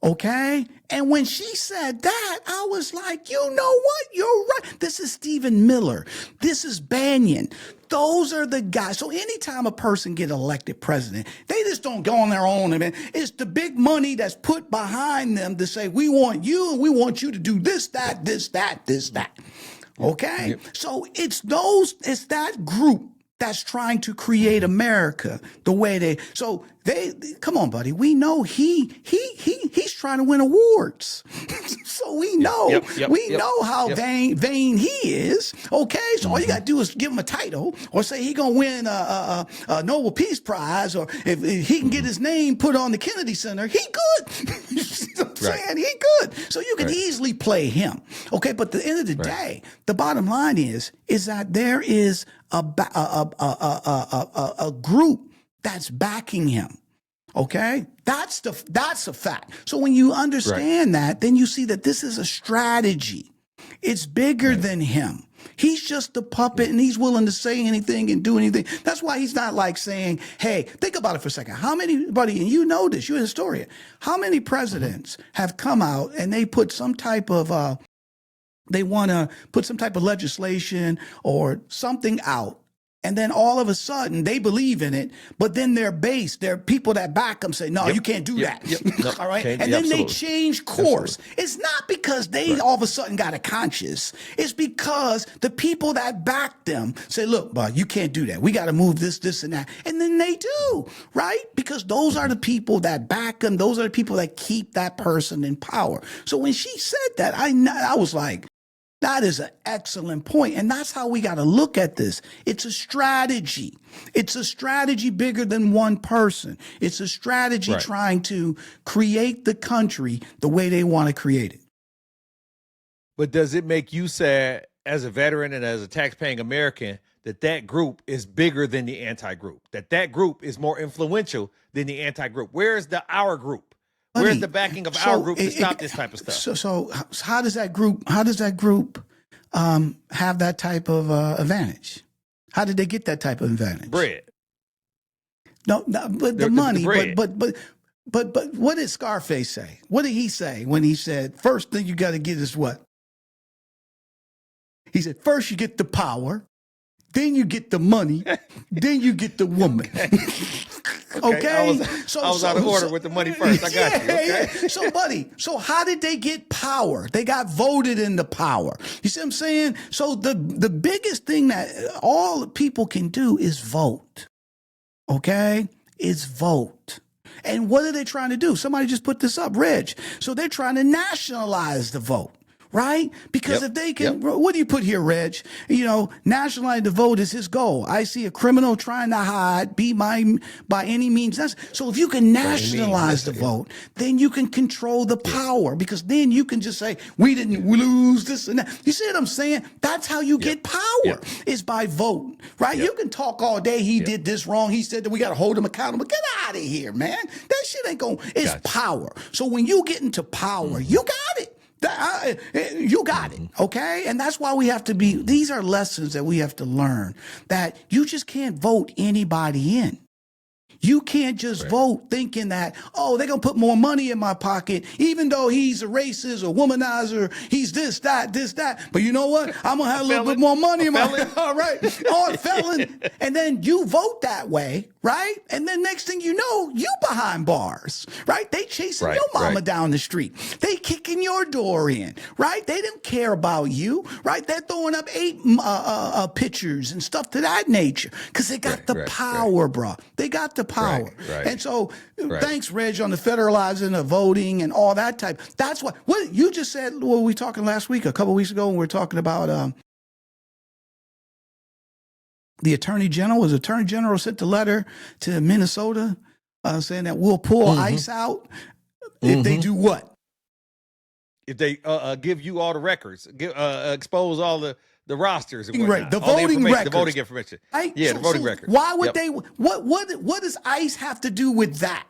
okay? And when she said that, I was like, you know what? You're right. This is Stephen Miller. This is Banyan. Those are the guys. So anytime a person get elected president, they just don't go on their own. I mean, it's the big money that's put behind them to say, we want you and we want you to do this, that, this, that, this, that, okay? Yep. So it's that group that's trying to create America the way they come on, buddy. We know he's trying to win awards. So we know know how vain he is. Okay. So all you gotta do is give him a title or say he gonna win a Nobel Peace Prize, or if he can get his name put on the Kennedy Center, he good. You see what I'm saying? He good. So you can easily play him. Okay, but at the end of the day, the bottom line is that there is a group that's backing him. Okay, that's a fact. So when you understand that, then you see that this is a strategy. It's bigger than him. He's just a puppet, and he's willing to say anything and do anything. That's why he's not like saying, hey, think about it for a second. How many, buddy, and you know this, you're a historian. How many presidents have come out and they put some type of, they want to put some type of legislation or something out, and then all of a sudden they believe in it, but then their people that back them say, no, you can't do that. Nope. All right. And then they change course. Absolutely. It's not because they all of a sudden got a conscience. It's because the people that back them say, look, bud, you can't do that. We got to move this, and that. And then they do, right? Because those are the people that back them. Those are the people that keep that person in power. So when she said that, I was like, that is an excellent point. And that's how we got to look at this. It's a strategy. It's a strategy bigger than one person. It's a strategy trying to create the country the way they want to create it. But does it make you sad as a veteran and as a tax-paying American that group is bigger than the anti-group, that group is more influential than the anti-group? Where's our group? Where's the backing of our group to stop this type of stuff? So how does that group have that type of advantage? How did they get that type of advantage? Bread. No, but the money. But what did Scarface say? What did he say when he said, first thing you got to get is what? He said, first you get the power, then you get the money, then you get the woman. Okay. I was out of order with the money first. I got you. Okay. Yeah. So, buddy, how did they get power? They got voted into power. You see what I'm saying? So the biggest thing that all people can do is vote. Okay? Is vote. And what are they trying to do? Somebody just put this up, Reg. So they're trying to nationalize the vote. right? Because if they can, what do you put here, Reg? You know, nationalize the vote is his goal. I see a criminal trying to hide, by any means. So if you can nationalize the vote, then you can control the power, because then you can just say, we didn't lose this and that. You see what I'm saying? That's how you get power, is by vote, right? You can talk all day, he did this wrong, he said that we got to hold him accountable. Get out of here, man. That shit ain't going, it's power. So when you get into power, you got it. You got it, okay? And that's why we have to be, these are lessons that we have to learn, that you just can't vote anybody in. You can't just vote thinking that, oh, they're going to put more money in my pocket, even though he's a racist or womanizer, he's this, that. But you know what? I'm going to have a little bit more money in my pocket. All right. Or a felon. And then you vote that way, right? And then next thing you know, you behind bars, right? They chasing your mama down the street. They kicking your door in, right? They didn't care about you, right? They're throwing up 8 pictures and stuff to that nature because they got the power, bro. They got the power. And so thanks, Reg, on the federalizing of voting and all that type. That's what you just said. What were we talking last week, a couple weeks ago, when we were talking about the Attorney General. Was the Attorney General sent a letter to Minnesota saying that we'll pull ICE out if they do what? If they give you all the records, expose all the rosters and whatnot. The voting records. The voting information. The voting records. Why would they, what does ICE have to do with that?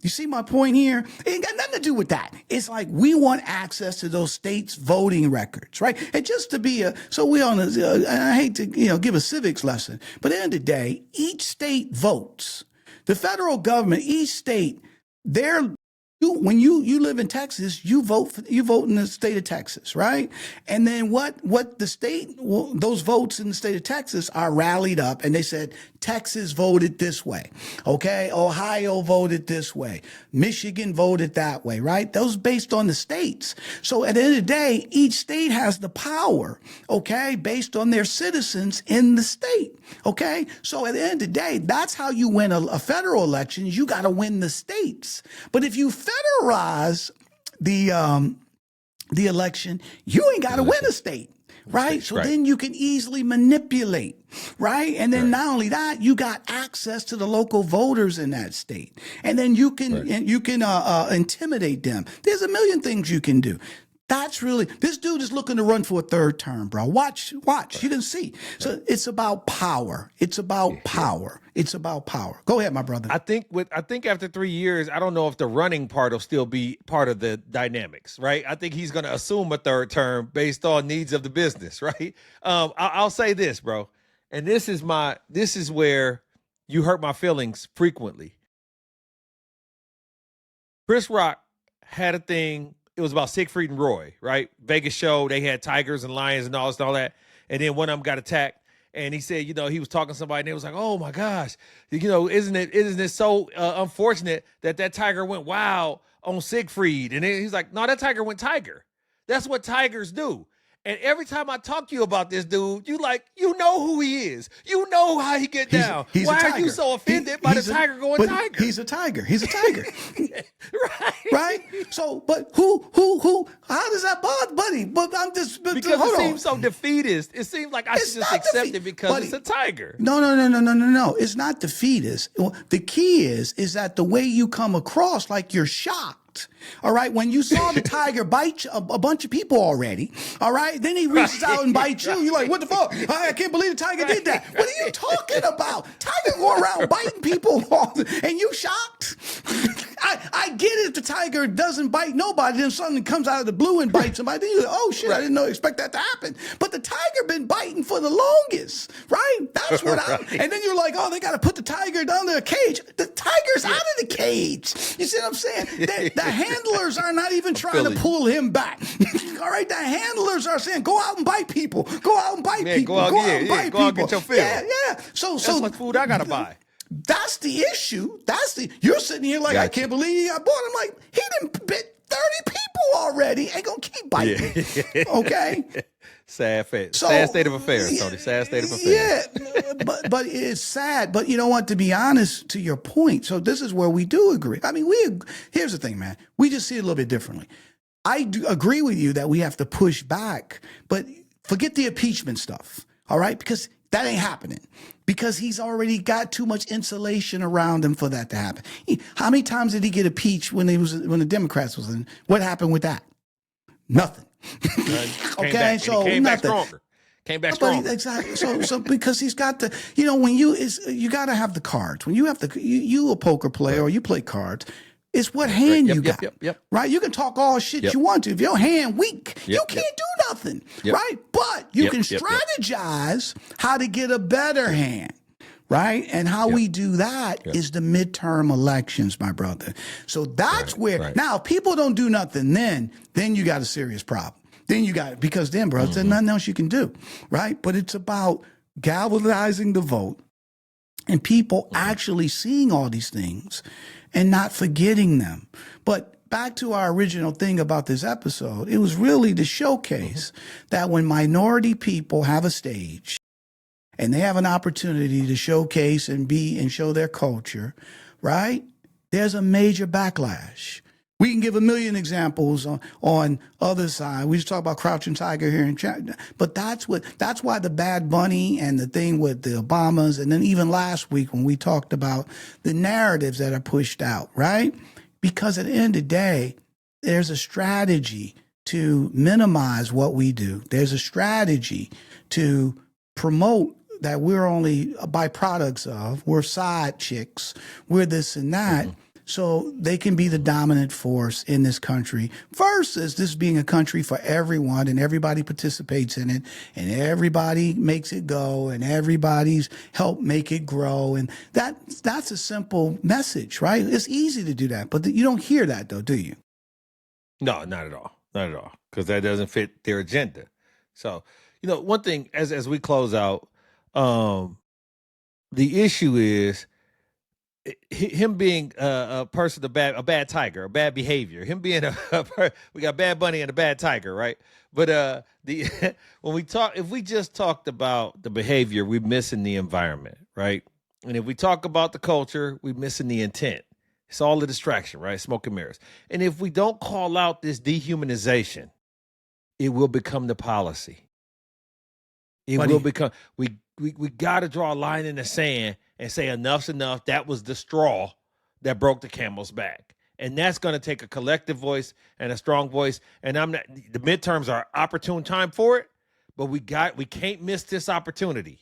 You see my point here? It ain't got nothing to do with that. It's like we want access to those states' voting records, right? And just to be so we on I hate to, give a civics lesson, but at the end of the day, each state votes. The federal government, each state, when you live in Texas, you vote in the state of Texas, right? And then what the state, those votes in the state of Texas are rallied up, and they said Texas voted this way, okay? Ohio voted this way, Michigan voted that way, right? Those based on the states. So at the end of the day, each state has the power, okay, based on their citizens in the state, okay? So at the end of the day, that's how you win a federal election. You got to win the states. But if you federalize the election, you ain't got to win a state, right? So then you can easily manipulate, right? And then not only that, you got access to the local voters in that state, and then you can intimidate them. There's a million things you can do. That's really, this dude is looking to run for a third term, bro. Watch. You can see. So it's about power. It's about power. It's about power. Go ahead, my brother. I think after 3 years, I don't know if the running part will still be part of the dynamics, right? I think he's going to assume a third term based on needs of the business, right? I'll say this, bro. And this is where you hurt my feelings frequently. Chris Rock had a thing. It was about Siegfried and Roy, right? Vegas show. They had tigers and lions and all this and all that. And then one of them got attacked. And he said, he was talking to somebody and they was like, oh my gosh, isn't it so unfortunate that tiger went wild on Siegfried? And he's like, no, that tiger went tiger. That's what tigers do. And every time I talk to you about this dude, you know who he is. You know how he get down. Why are you so offended by the tiger going tiger? He's a tiger. He's a tiger. Right? So, but who, how does that bother, buddy? But I'm just, because it seems so defeatist. It seems like I should just accept it because it's a tiger. No. It's not defeatist. The key is that the way you come across, like you're shocked. All right. When you saw the tiger bite a bunch of people already. All right. Then he reaches out and bites you. You're like, what the fuck? I can't believe the tiger did that. What are you talking about? Tiger go around biting people and you shocked? I get it if the tiger doesn't bite nobody, then something comes out of the blue and bites somebody. Then you're like, oh shit, I didn't expect that to happen. But the tiger been biting for the longest, right? That's what and then you're like, oh, they got to put the tiger down in a cage. The tiger's out of the cage. You see what I'm saying? The handlers are not even trying to pull him back. All right, the handlers are saying, go out and bite people. Go out and bite people. Go out and bite people. Go out and get your fill. Yeah. So that's what food I gotta buy. That's the issue. You're sitting here like, I can't believe I bought him. Like, he done bit 30 people already. Ain't gonna keep biting. Okay. Sad state of affairs, Tony. Sad state of affairs. Yeah, but it's sad. But you know what? To be honest, to your point, so this is where we do agree. I mean, here's the thing, man. We just see it a little bit differently. I do agree with you that we have to push back, but forget the impeachment stuff, all right? Because that ain't happening, because he's already got too much insulation around him for that to happen. How many times did he get impeached when the Democrats was in? What happened with that? Nothing. Okay, so came back nothing. stronger. Came back stronger. Exactly. So because he's got the, when you got to have the cards. When you have you a poker player or you play cards, it's what hand you got. Right? You can talk all shit you want to. If your hand weak, you can't do nothing. Right? But you can strategize how to get a better hand. Right? And how we do that is the midterm elections, my brother. So that's where, now, if people don't do nothing, then you got a serious problem. Then you got it, because then, bro, there's nothing else you can do, right? But it's about galvanizing the vote and people actually seeing all these things and not forgetting them. But back to our original thing about this episode, it was really to showcase that when minority people have a stage and they have an opportunity to showcase and show their culture, right? There's a major backlash. We can give a million examples on other side. We just talk about Crouching Tiger here in China, but that's why the Bad Bunny and the thing with the Obamas, and then even last week when we talked about the narratives that are pushed out, right? Because at the end of the day, there's a strategy to minimize what we do. There's a strategy to promote that we're only byproducts of, we're side chicks, we're this and that. So they can be the dominant force in this country versus this being a country for everyone and everybody participates in it and everybody makes it go and everybody's helped make it grow. And that's a simple message, right? It's easy to do that, but you don't hear that though, do you? No, not at all. Not at all. Because that doesn't fit their agenda. So, one thing as we close out, the issue is him being a person, a bad tiger, a bad behavior. Him being we got Bad Bunny and a bad tiger, right? But if we just talked about the behavior, we're missing the environment, right? And if we talk about the culture, we're missing the intent. It's all a distraction, right? Smoke and mirrors. And if we don't call out this dehumanization, it will become the policy. It will become, we got to draw a line in the sand and say enough's enough. That was the straw that broke the camel's back. And that's going to take a collective voice and a strong voice. And the midterms are opportune time for it, but we can't miss this opportunity.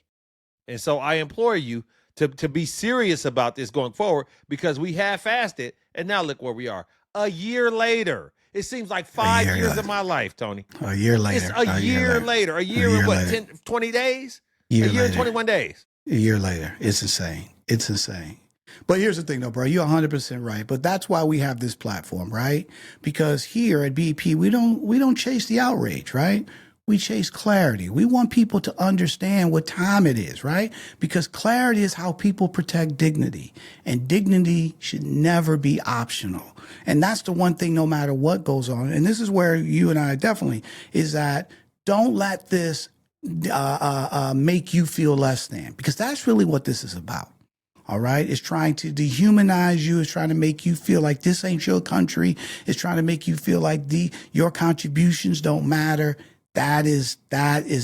And so I implore you to be serious about this going forward, because we half-assed it. And now look where we are. A year later. It seems like 5 years of my life, Tony. A year later. It's a year later. A year and what, 10, 20 days? A year and 21 days. A year later. It's insane. It's insane. But here's the thing, though, bro. You're 100% right. But that's why we have this platform, right? Because here at BP, we don't chase the outrage, right? We chase clarity. We want people to understand what time it is, right? Because clarity is how people protect dignity. And dignity should never be optional. And that's the one thing, no matter what goes on. And this is where you and I definitely is that don't let this make you feel less than, because that's really what this is about. All right. It's trying to dehumanize you. It's trying to make you feel like this ain't your country. It's trying to make you feel like your contributions don't matter. That is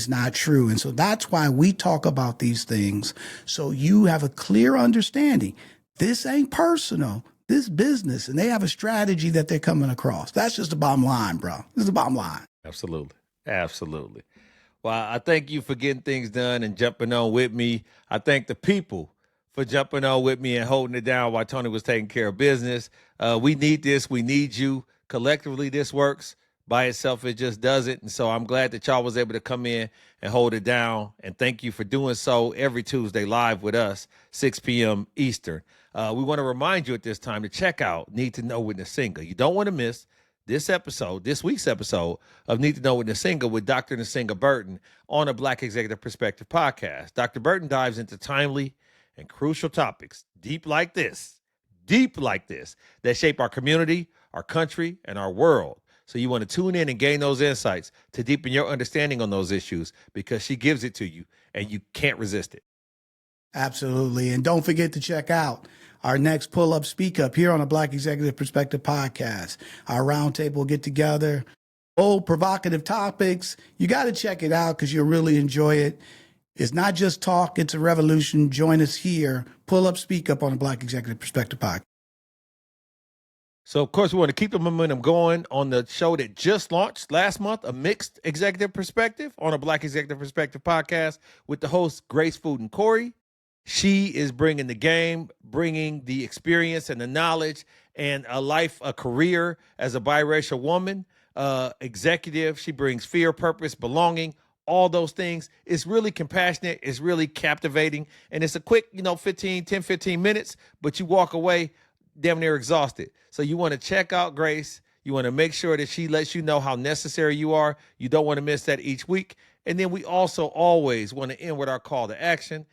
not true. And so that's why we talk about these things. So you have a clear understanding. This ain't personal. This business, and they have a strategy that they're coming across. That's just the bottom line, bro. This is the bottom line. Absolutely. Absolutely. Well, I thank you for getting things done and jumping on with me. I thank the people for jumping on with me and holding it down while Tony was taking care of business. We need this. We need you. Collectively, this works. By itself, it just doesn't. And so I'm glad that y'all was able to come in and hold it down. And thank you for doing so every Tuesday live with us, 6 p.m. Eastern. We want to remind you at this time to check out Need to Know with Nsinga. You don't want to miss this week's episode of Need to Know with Nsinga with Dr. Nsinga Burton on a Black Executive Perspective podcast. Dr. Burton dives into timely and crucial topics deep like this, that shape our community, our country, and our world. So you want to tune in and gain those insights to deepen your understanding on those issues, because she gives it to you and you can't resist it. Absolutely. And don't forget to check out our next Pull Up Speak Up here on the Black Executive Perspective podcast. Our roundtable get together, bold, provocative topics. You got to check it out because you'll really enjoy it. It's not just talk, it's a revolution. Join us here. Pull Up Speak Up on the Black Executive Perspective podcast. So, of course, we want to keep the momentum going on the show that just launched last month, A Mixed Executive Perspective on a Black Executive Perspective podcast with the hosts Grace Food and Corey. She is bringing the game, bringing the experience and the knowledge and a career as a biracial woman, executive. She brings fear, purpose, belonging, all those things. It's really compassionate. It's really captivating. And it's a quick, 15 minutes, but you walk away damn near exhausted. So you want to check out Grace. You want to make sure that she lets you know how necessary you are. You don't want to miss that each week. And then we also always want to end with our call to action.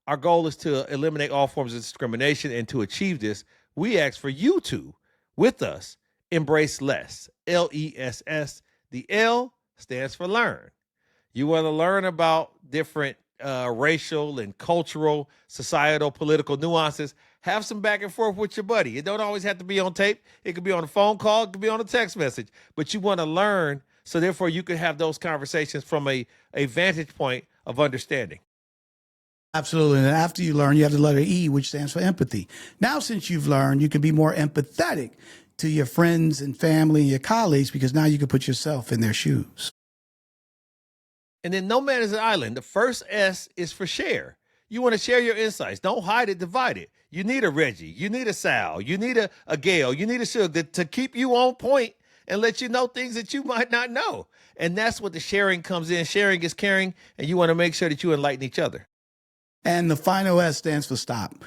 Our goal is to eliminate all forms of discrimination. And to achieve this, we ask for you to, with us, embrace L.E.S S, L-E.S.S. The L stands for learn. You want to learn about different racial and cultural, societal, political nuances. Have some back and forth with your buddy. It don't always have to be on tape. It could be on a phone call. It could be on a text message. But you want to learn, so therefore you can have those conversations from a vantage point of understanding. Absolutely. And after you learn, you have the letter E, which stands for empathy. Now, since you've learned, you can be more empathetic to your friends and family and your colleagues, because now you can put yourself in their shoes. And then no man is an island. The first S is for share. You want to share your insights. Don't hide it, divide it. You need a Reggie. You need a Sal. You need a Gail. You need a Suge to keep you on point and let you know things that you might not know. And that's what the sharing comes in. Sharing is caring, and you want to make sure that you enlighten each other. And the final S stands for stop.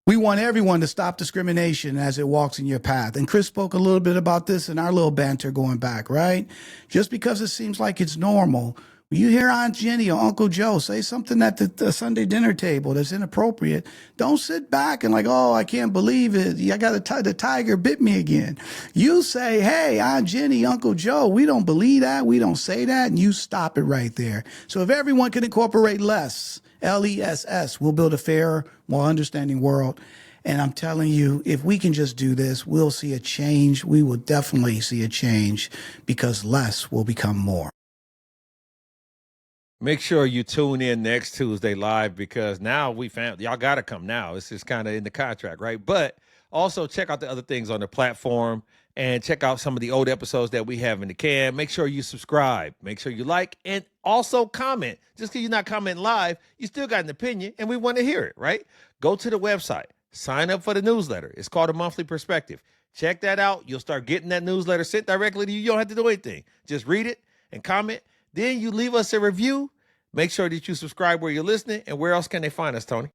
We want everyone to stop discrimination as it walks in your path. And Chris spoke a little bit about this in our little banter going back, right? Just because it seems like it's normal, when you hear Aunt Jenny or Uncle Joe say something at the Sunday dinner table that's inappropriate, don't sit back and like, oh, I can't believe it. I got the tiger bit me again. You say, hey, Aunt Jenny, Uncle Joe, we don't believe that. We don't say that. And you stop it right there. So if everyone can incorporate L.E.S S, L-E.S.S, we'll build a fairer, more understanding world. And I'm telling you, if we can just do this, we'll see a change. We will definitely see a change, because less will become more. Make sure you tune in next Tuesday live, because now we found y'all got to come now. It's just kind of in the contract, right? But also check out the other things on the platform and check out some of the old episodes that we have in the can. Make sure you subscribe. Make sure you like, and also comment. Just because you're not commenting live, you still got an opinion, and we want to hear it, right? Go to the website. Sign up for the newsletter. It's called A Monthly Perspective. Check that out. You'll start getting that newsletter sent directly to you. You don't have to do anything. Just read it and comment. Then you leave us a review. Make sure that you subscribe where you're listening. And where else can they find us, Tony?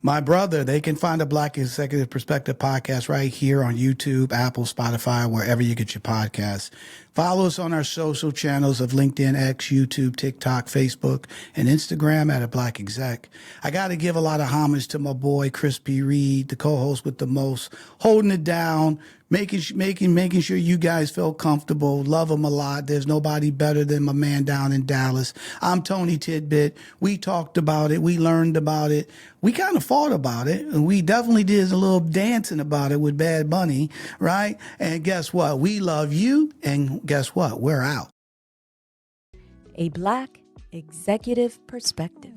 My brother, they can find a Black Executive Perspective podcast right here on YouTube, Apple, Spotify, wherever you get your podcasts. Follow us on our social channels of LinkedIn, X, YouTube, TikTok, Facebook, and Instagram at A Black Exec. I got to give a lot of homage to my boy, Chris P. Reed, the co-host with the most, holding it down, making sure you guys feel comfortable. Love him a lot. There's nobody better than my man down in Dallas. I'm TonyTidbit. We talked about it. We learned about it. We kind of fought about it. And we definitely did a little dancing about it with Bad Bunny, right? And guess what? We love you. And guess what? We're out. A Black Executive Perspective.